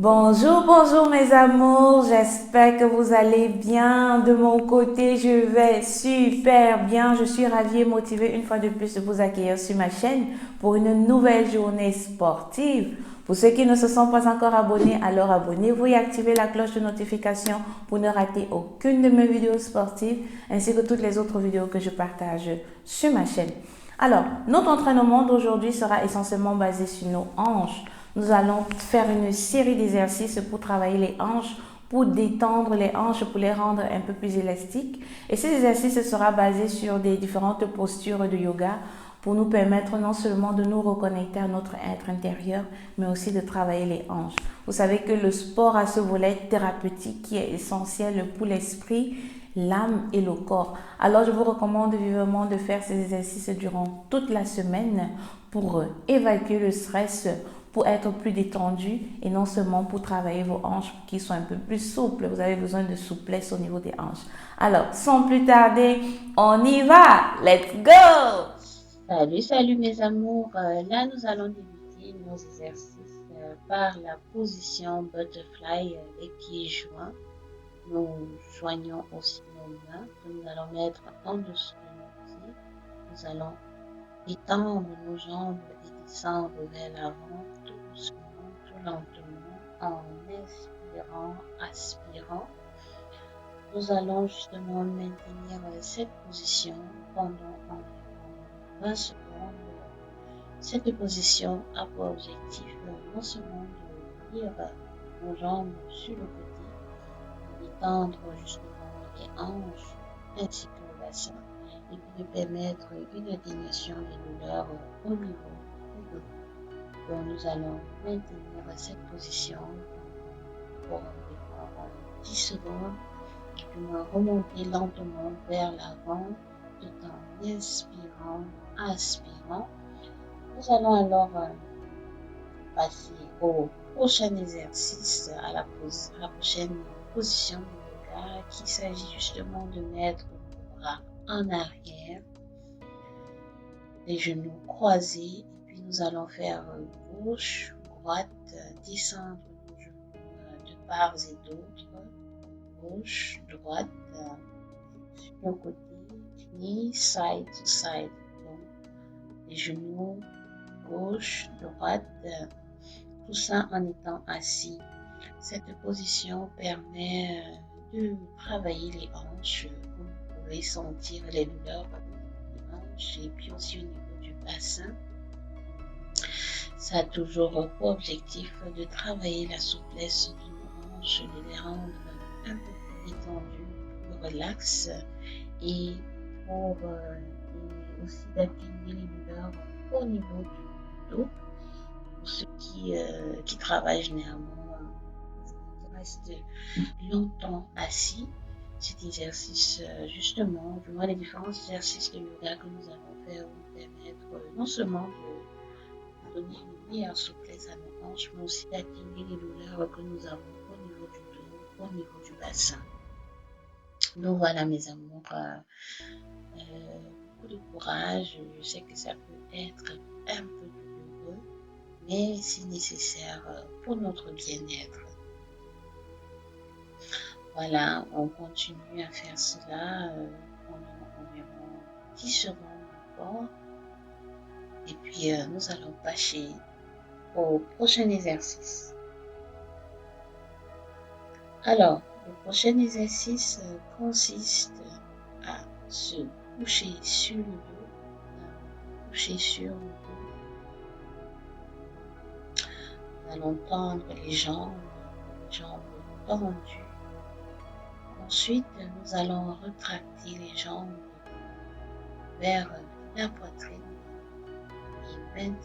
Bonjour, bonjour mes amours, j'espère que vous allez bien. De mon côté, je vais super bien. Je suis ravie et motivée une fois de plus de vous accueillir sur ma chaîne pour une nouvelle journée sportive. Pour ceux qui ne se sont pas encore abonnés, alors abonnez-vous et activez la cloche de notification pour ne rater aucune de mes vidéos sportives ainsi que toutes les autres vidéos que je partage sur ma chaîne. Alors, notre entraînement d'aujourd'hui sera essentiellement basé sur nos hanches. Nous allons faire une série d'exercices pour travailler les hanches, pour détendre les hanches, pour les rendre un peu plus élastiques. Et ces exercices sera basé sur des différentes postures de yoga pour nous permettre non seulement de nous reconnecter à notre être intérieur, mais aussi de travailler les hanches. Vous savez que le sport a ce volet thérapeutique qui est essentiel pour l'esprit, l'âme et le corps. Alors je vous recommande vivement de faire ces exercices durant toute la semaine pour évacuer le stress, pour être plus détendu et non seulement pour travailler vos hanches pour qu'ils soient un peu plus souples. Vous avez besoin de souplesse au niveau des hanches. Alors, sans plus tarder, on y va. Let's go! Salut mes amours. Là, nous allons débuter nos exercices par la position butterfly, les pieds joints. Nous joignons aussi nos mains que nous allons mettre en dessous de nos pieds. Nous allons étendre nos jambes et descendre vers l'avant tout doucement, tout lentement, en inspirant, aspirant. Nous allons justement maintenir cette position pendant environ 20 secondes. Cette position a pour objectif non seulement de lire nos jambes sur le côté, d'étendre justement les hanches ainsi que le bassin, et puis de permettre une atténuation des douleurs au niveau du dos. Donc nous allons maintenir cette position pour environ 10 secondes, puis remonter lentement vers l'avant tout en inspirant, aspirant. Nous allons alors passer au prochain exercice, à la prochaine position de yoga, qu'il s'agit justement de mettre nos bras en arrière, les genoux croisés, et puis nous allons faire gauche, droite, descendre nos genoux de part et d'autre, gauche, droite, sur le côté, knee, side to side, donc les genoux, gauche, droite, tout ça en étant assis. Cette position permet de travailler les hanches. Vous pouvez sentir les douleurs au niveau des hanches et puis aussi au niveau du bassin. Ça a toujours pour objectif de travailler la souplesse de nos hanches, de les rendre un peu plus détendues, plus relax et pour et aussi d'atténuer les douleurs au niveau du dos. Pour ceux qui travaillent généralement, qui restent longtemps assis, cet exercice, justement, du moins les différents exercices de yoga que nous allons faire vont permettre non seulement de donner une meilleure souplesse à nos hanches, mais aussi d'atténuer les douleurs que nous avons au niveau du dos, au niveau du bassin. Donc voilà mes amours, beaucoup de courage. Je sais que ça peut être un peu douloureux, mais c'est nécessaire pour notre bien-être. Voilà, on continue à faire cela pendant environ 10 secondes encore. Et puis, nous allons passer au prochain exercice. Alors, le prochain exercice consiste à se coucher sur le dos, coucher sur le dos. Nous allons tendre les jambes tendues. Ensuite, nous allons retracter les jambes vers la poitrine et maintenir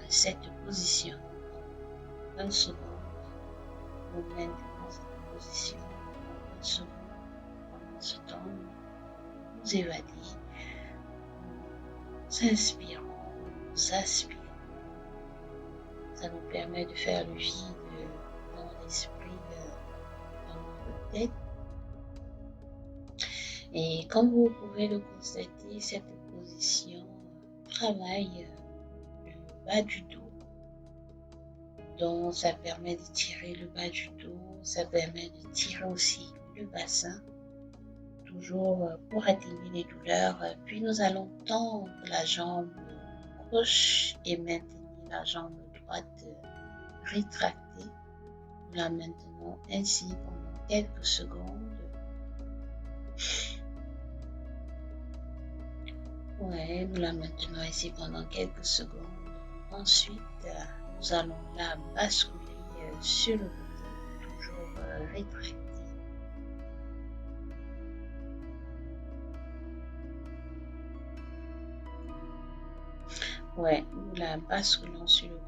cette position. 20 secondes, nous maintenons cette position. 20 secondes, pendant ce temps, nous évadons, nous inspirons, nous aspirons. Ça nous permet de faire le vide dans l'esprit, dans notre tête. Et comme vous pouvez le constater, cette position travaille le bas du dos. Donc, ça permet de tirer le bas du dos, ça permet de tirer aussi le bassin, toujours pour atténuer les douleurs. Puis, nous allons tendre la jambe gauche et maintenir la jambe droite rétractée. Nous la maintenons ainsi pendant quelques secondes. Ouais, nous la maintenons ainsi pendant quelques secondes. Ensuite, nous allons la basculer sur le côté, toujours rétracté. Ouais, nous la basculons sur le côté.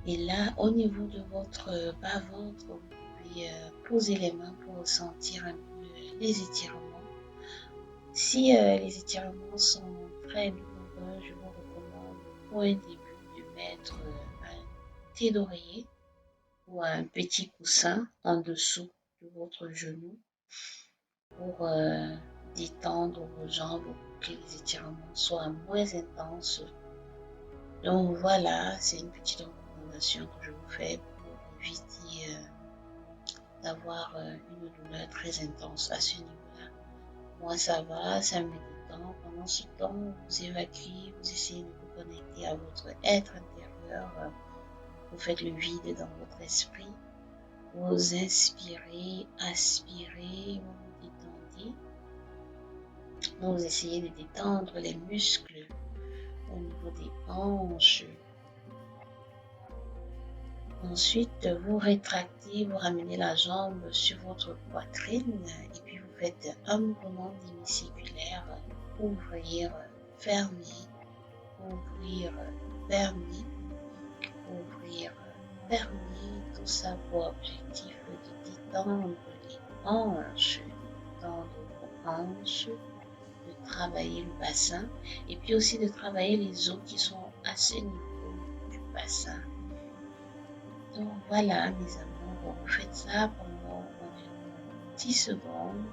Et là, au niveau de votre bas-ventre, vous pouvez poser les mains pour ressentir un peu les étirements. Si les étirements sont très douloureux, je vous recommande pour un début de mettre un thé d'oreiller ou un petit coussin en dessous de votre genou pour détendre vos jambes pour que les étirements soient moins intenses. Donc voilà, c'est une petite recommandation que je vous fais pour éviter d'avoir une douleur très intense à ce niveau-là. Moi, ça va, ça me détend. Pendant ce temps, vous évacuez, vous essayez de vous connecter à votre être intérieur. Vous faites le vide dans votre esprit. Vous inspirez, aspirez, vous vous détendez. Vous essayez de détendre les muscles au niveau des hanches. Ensuite, vous rétractez, vous ramenez la jambe sur votre poitrine et puis vous faites un mouvement demi-circulaire. Ouvrir, fermer, ouvrir, fermer, ouvrir, fermer. Tout ça pour objectif de détendre les hanches, détendre vos hanches, de travailler le bassin et puis aussi de travailler les os qui sont à ce niveau du bassin. Donc voilà mes amours, vous faites ça pendant environ 10 secondes.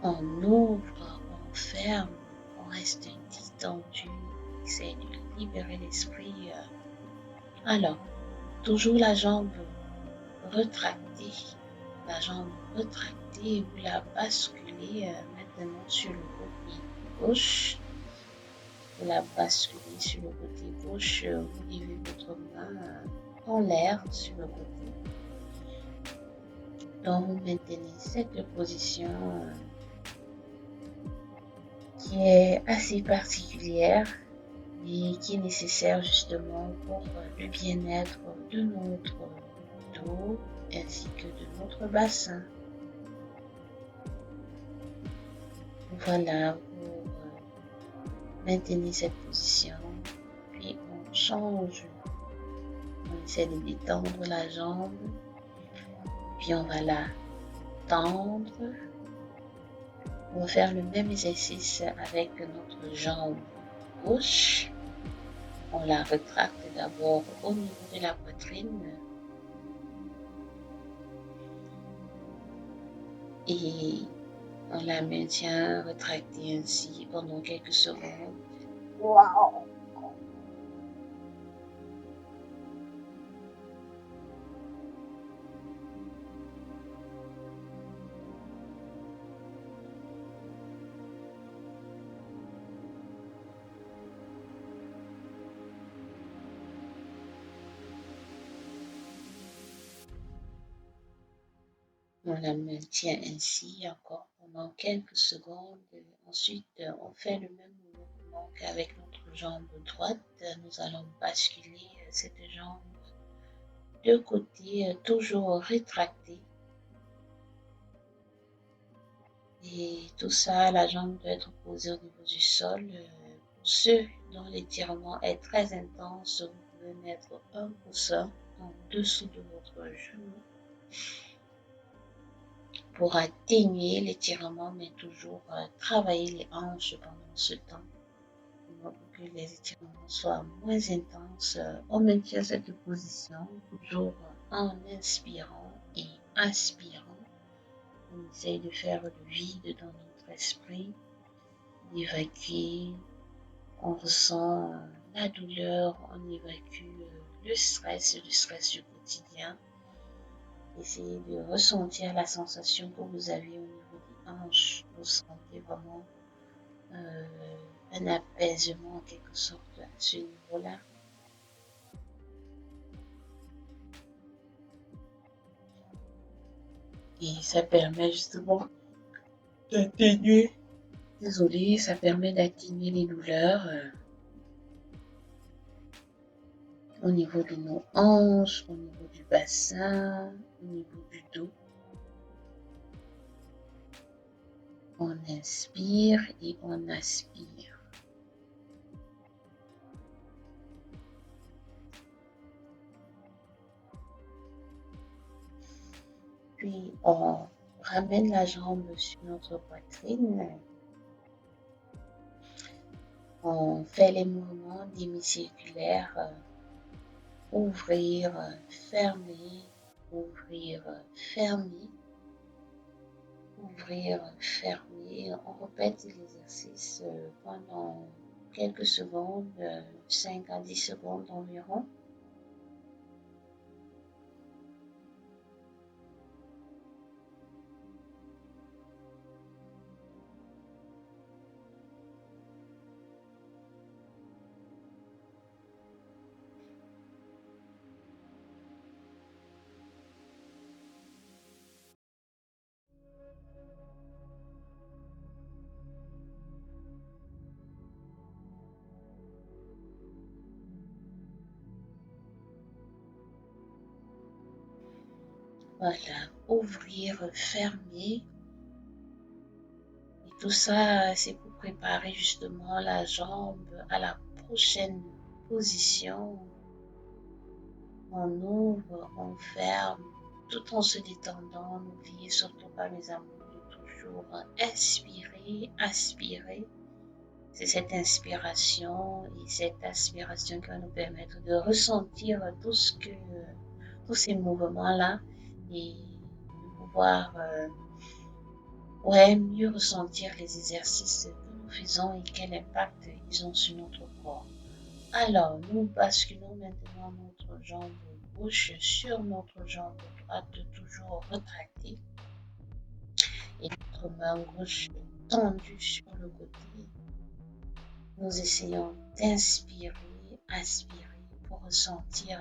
On ouvre, on ferme, on reste détendu, on essaie de libérer l'esprit. Alors, toujours la jambe retractée, vous la basculez maintenant sur le côté gauche. Vous la basculez sur le côté gauche, vous levez votre main en l'air sur le côté. Donc, vous maintenez cette position qui est assez particulière et qui est nécessaire justement pour le bien-être de notre dos ainsi que de notre bassin. Voilà, vous maintenez cette position, puis on change, on essaie de détendre la jambe, puis on va la tendre. On va faire le même exercice avec notre jambe gauche. On la retracte d'abord au niveau de la poitrine et on la maintient retractée ainsi pendant quelques secondes. Wow. On la maintient ainsi encore pendant quelques secondes. Ensuite, on fait le même mouvement qu'avec notre jambe droite. Nous allons basculer cette jambe de côté, toujours rétractée. Et tout ça, la jambe doit être posée au niveau du sol. Pour ceux dont l'étirement est très intense, vous pouvez mettre un coussin en dessous de votre genou pour atténuer l'étirement, mais toujours travailler les hanches pendant ce temps pour que les étirements soient moins intenses. On maintient cette position toujours en inspirant et inspirant. On essaye de faire le vide dans notre esprit. évacue, on ressent la douleur, on évacue le stress du quotidien. Essayez de ressentir la sensation que vous avez au niveau des hanches. Vous sentez vraiment un apaisement en quelque sorte à ce niveau-là. Et ça permet justement d'atténuer, désolé, ça permet d'atténuer les douleurs au niveau de nos hanches, au niveau du bassin, au niveau du dos. On inspire et on aspire. Puis on ramène la jambe sur notre poitrine. On fait les mouvements demi-circulaires. Ouvrir, fermer, ouvrir, fermer, ouvrir, fermer. On répète l'exercice pendant quelques secondes, 5 à 10 secondes environ. Voilà, ouvrir, fermer. Et tout ça, c'est pour préparer justement la jambe à la prochaine position. On ouvre, on ferme, tout en se détendant. N'oubliez surtout pas, mes amours, de toujours inspirer, aspirer. C'est cette inspiration et cette aspiration qui va nous permettre de ressentir tous ces mouvements-là et de pouvoir mieux ressentir les exercices que nous faisons et quel impact ils ont sur notre corps. Alors, nous basculons maintenant notre jambe gauche sur notre jambe droite, toujours retractée, et notre main gauche tendue sur le côté. Nous essayons d'inspirer, aspirer pour ressentir,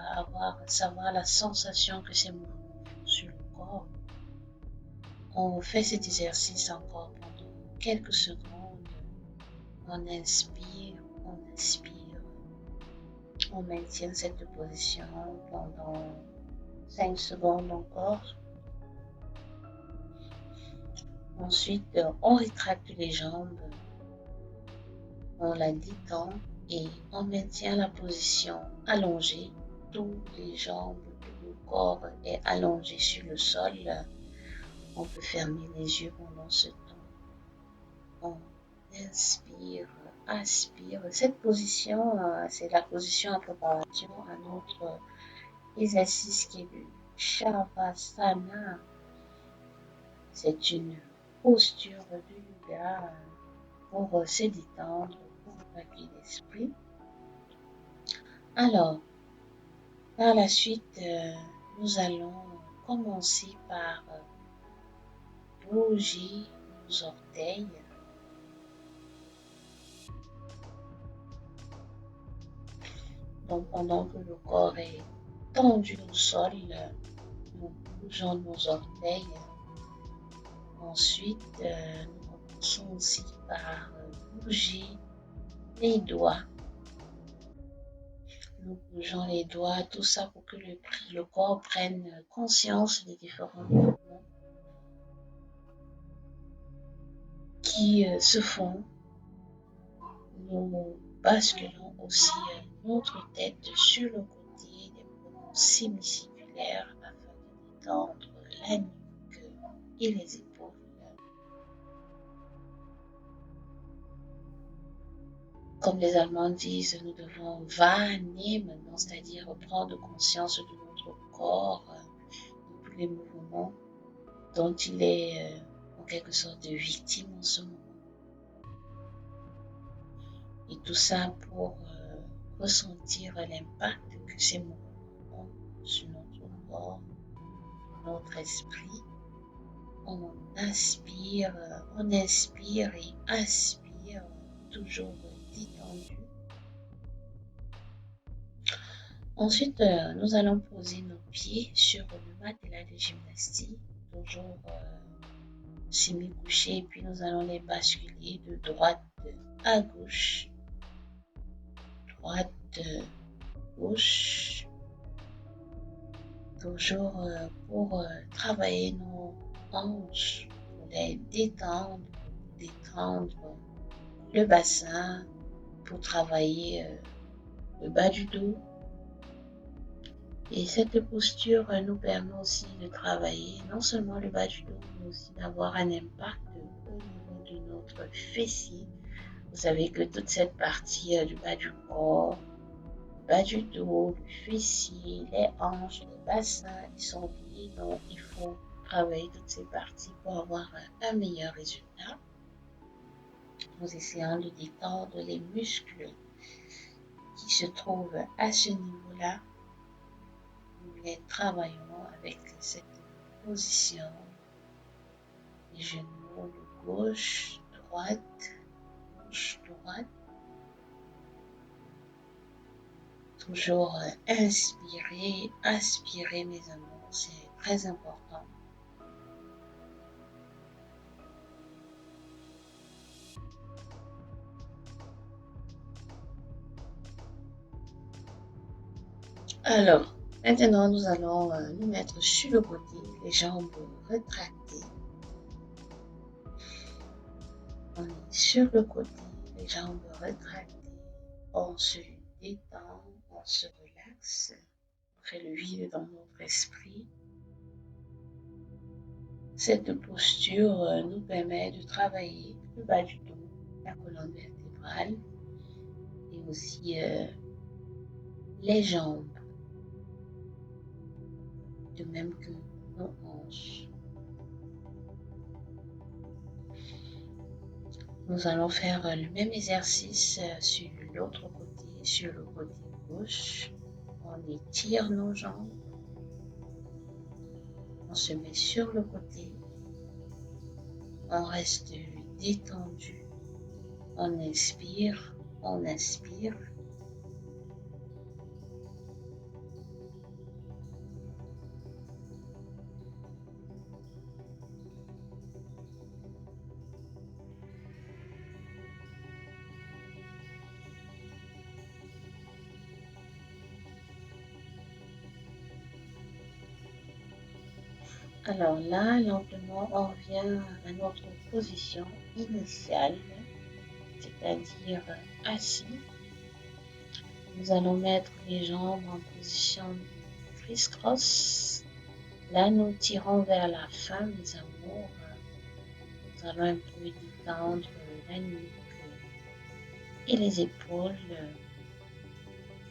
savoir la sensation que ces mouvements font sur le corps. On fait cet exercice encore pendant quelques secondes. On inspire, on expire. On maintient cette position pendant 5 secondes encore. Ensuite, on rétracte les jambes. On la détend et on maintient la position allongée. Toutes les jambes, tout le corps est allongé sur le sol. On peut fermer les yeux pendant ce temps. On inspire, aspire. Cette position, c'est la position en préparation à notre exercice qui est le Shavasana. C'est une posture de yoga pour se détendre, pour vaquer l'esprit. Alors, par la suite, nous allons commencer par bouger nos orteils. Donc, pendant que le corps est tendu au sol, nous bougeons nos orteils. Ensuite, nous commençons aussi par bouger les doigts. Nous bougeons les doigts, tout ça pour que le corps prenne conscience des différents mouvements qui se font. Nous basculons aussi notre tête sur le côté, des mouvements semi-circulaires afin de détendre la nuque et les épaules. Comme les Allemands disent, nous devons wahrnehmen, c'est-à-dire prendre conscience de notre corps, de tous les mouvements dont il est en quelque sorte victime en ce moment. Et tout ça pour ressentir l'impact que ces mouvements ont sur notre corps, notre esprit. On inspire et aspire, toujours détendu. Ensuite, nous allons poser nos pieds sur le matelas de gymnastique, toujours semi-couché, puis nous allons les basculer de droite à gauche, droite, gauche, toujours pour travailler nos hanches, pour les détendre, le bassin, pour travailler le bas du dos. Et cette posture nous permet aussi de travailler non seulement le bas du dos, mais aussi d'avoir un impact au niveau de notre fessier. Vous savez que toute cette partie du bas du corps, le bas du dos, le fessier, les hanches, les bassins, ils sont liés. Donc, il faut travailler toutes ces parties pour avoir un meilleur résultat. Nous essayons de détendre les muscles qui se trouvent à ce niveau-là. Nous les travaillons avec cette position. Les genoux de gauche, droite, gauche, droite. Toujours inspirer, aspirer mes amours, c'est très important. Alors, maintenant nous allons nous mettre sur le côté, les jambes rétractées. On est sur le côté, les jambes rétractées. On se détend, on se relaxe. On fait le vide dans notre esprit. Cette posture nous permet de travailler le bas du dos, la colonne vertébrale et aussi les jambes, de même que nos hanches. Nous allons faire le même exercice sur l'autre côté, sur le côté gauche. On étire nos jambes. On se met sur le côté. On reste détendu. On inspire, on inspire. Alors là, lentement, on revient à notre position initiale, c'est-à-dire assis. Nous allons mettre les jambes en position criss-cross. Là, nous tirons vers la fin, mes amours. Nous allons un peu détendre la nuque et les épaules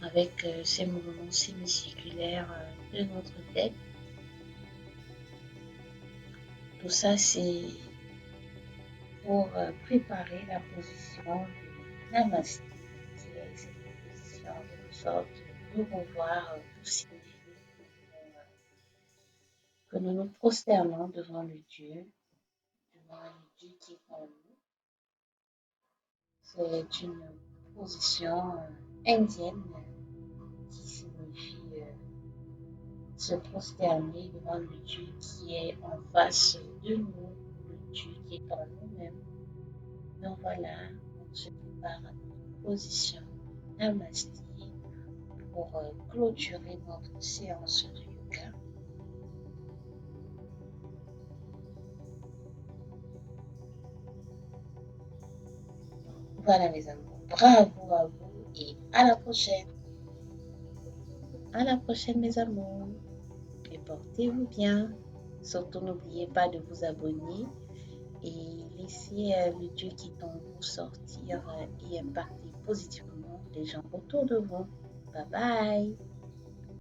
avec ces mouvements sémicirculaires de notre tête. Tout ça, c'est pour préparer la position de Namasté, qui est cette position de sorte de revoir tout ce que nous nous prosternons devant le Dieu qui est en nous. C'est une position indienne qui signifie se prosterner devant le Dieu qui est en face de nous, le Dieu qui est en nous-mêmes. Donc voilà, on se prépare à notre position Namasté pour clôturer notre séance de yoga. Voilà mes amours, bravo à vous et à la prochaine. À la prochaine mes amours et portez-vous bien. Surtout n'oubliez pas de vous abonner et laisser le Dieu qui est en vous sortir et impacter positivement les gens autour de vous. Bye bye.